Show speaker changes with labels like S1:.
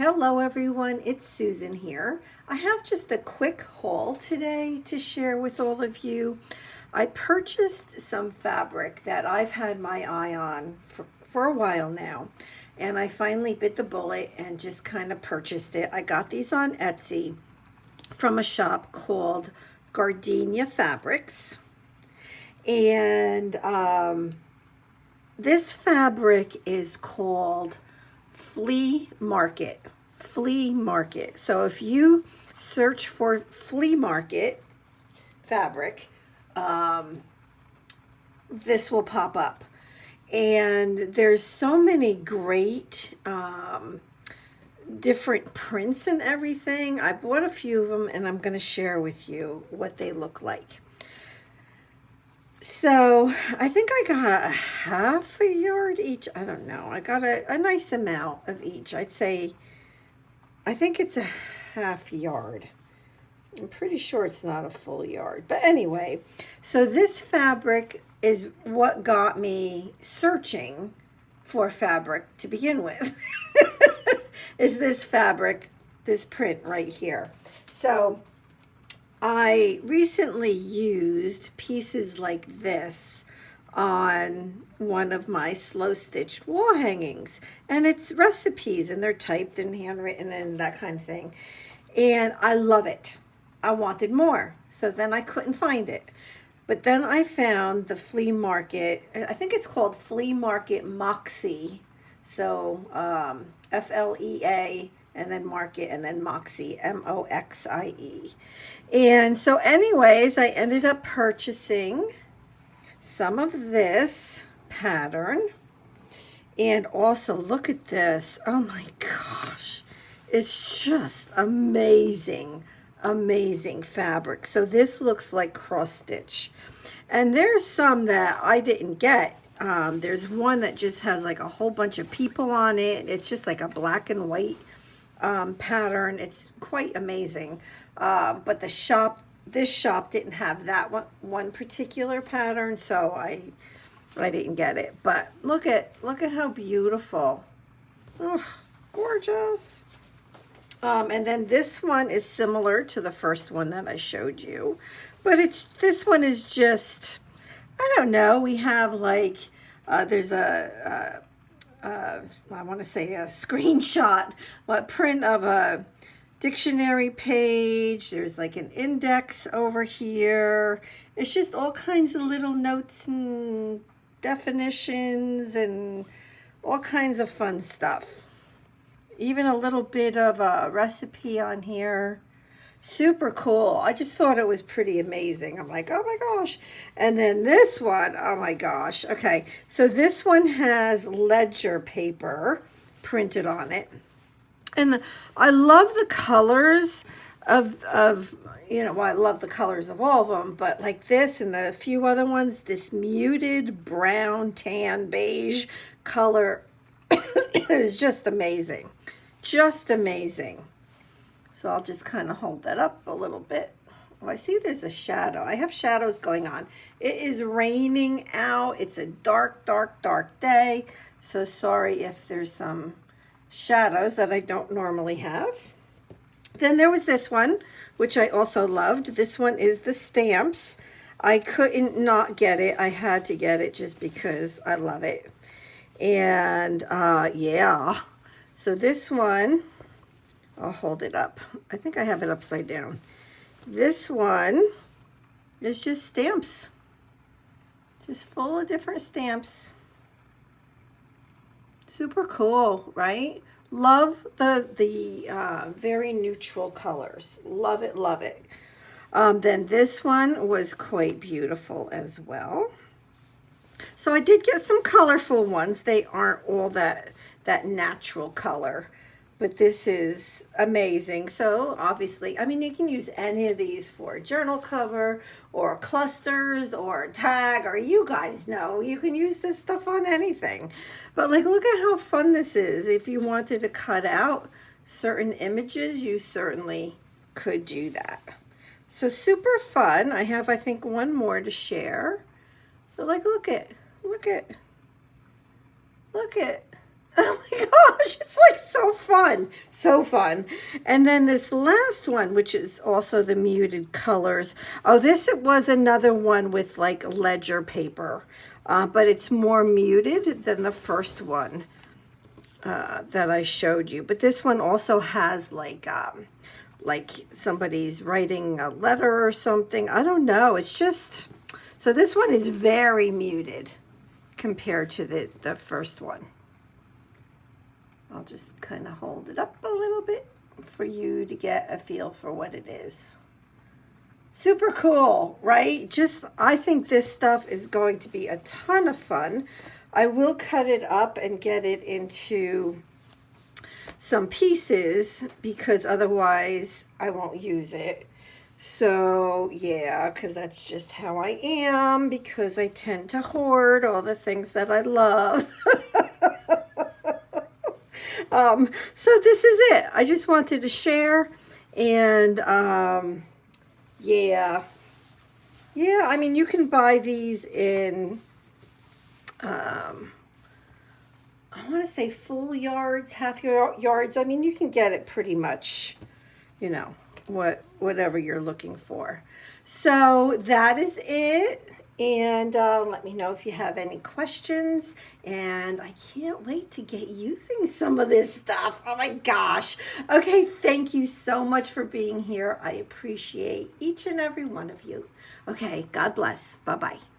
S1: Hello everyone, it's Susan here. I have just a quick haul today to share with all of you. I purchased some fabric that I've had my eye on for a while now, and I finally bit the bullet and just kind of purchased it. I got these on Etsy from a shop called Gardenia Fabrics, and this fabric is called Flea Market. Flea Market. So if you search for Flea Market fabric, this will pop up. And there's so many great different prints and everything. I bought a few of them and I'm going to share with you what they look like. So I think I got a half a yard each. I don't know. I got a nice amount of each. I'd say, I think it's a half yard. I'm pretty sure it's not a full yard. But anyway, so this fabric is what got me searching for fabric to begin with. Is this fabric, this print right here. So I recently used pieces like this on one of my slow stitched wall hangings, and it's recipes and they're typed and handwritten and that kind of thing, and I love it. I wanted more, so then I couldn't find it, but then I found the Flea Market. I think it's called Flea Market Moxie. So FLEA and then Market and then Moxie, MOXIE. And so anyways, I ended up purchasing some of this pattern. And also look at this. Oh my gosh. It's just amazing, amazing fabric. So this looks like cross stitch. And there's some that I didn't get. There's one that just has like a whole bunch of people on it. It's just like a black and white pattern. It's quite amazing. But this shop didn't have that one particular pattern, so I didn't get it. But look at how beautiful. Oh, gorgeous. And then this one is similar to the first one that I showed you, but this one is just, I don't know. We have like there's I want to say a screenshot, what print of a dictionary page. There's like an index over here. It's just all kinds of little notes and definitions and all kinds of fun stuff. Even a little bit of a recipe on here. Super cool. I just thought it was pretty amazing. I'm like, oh my gosh. And then this one, oh my gosh. Okay, so this one has ledger paper printed on it. And I love the colors of well, I love the colors of all of them, but like this and a few other ones, this muted brown, tan, beige color is just amazing. Just amazing. So I'll just kind of hold that up a little bit. Oh, I see there's a shadow. I have shadows going on. It is raining out. It's a dark, dark, dark day. So sorry if there's some shadows that I don't normally have. Then there was this one, which I also loved. This one is the stamps. I couldn't not get it. I had to get it just because I love it. And yeah. So this one, I'll hold it up. I think I have it upside down. This one is just stamps. Just full of different stamps. Super cool, right? Love the very neutral colors. Love it, love it. Then this one was quite beautiful as well. So I did get some colorful ones. They aren't all that natural color, but this is amazing. So obviously, I mean, you can use any of these for a journal cover or clusters or a tag, or you guys know, you can use this stuff on anything. But like, look at how fun this is. If you wanted to cut out certain images, you certainly could do that. So super fun. I have, I think, one more to share. But like, look at, oh my gosh, it's like so fun. fun. So fun. And then this last one, which is also the muted colors. Oh, this it was another one with like ledger paper, but it's more muted than the first one that I showed you. But this one also has like somebody's writing a letter or something. I don't know. It's just, so this one is very muted compared to the first one. I'll just kind of hold it up a little bit for you to get a feel for what it is. Super cool, right? Just, I think this stuff is going to be a ton of fun. I will cut it up and get it into some pieces because otherwise I won't use it. So yeah, because that's just how I am, because I tend to hoard all the things that I love. So this is it. I just wanted to share, and yeah, I mean, you can buy these in I want to say full yards, half yards. I mean, you can get it pretty much, you know, whatever you're looking for. So that is it. And let me know if you have any questions. And I can't wait to get using some of this stuff. Oh my gosh. Okay, thank you so much for being here. I appreciate each and every one of you. Okay, God bless. Bye-bye.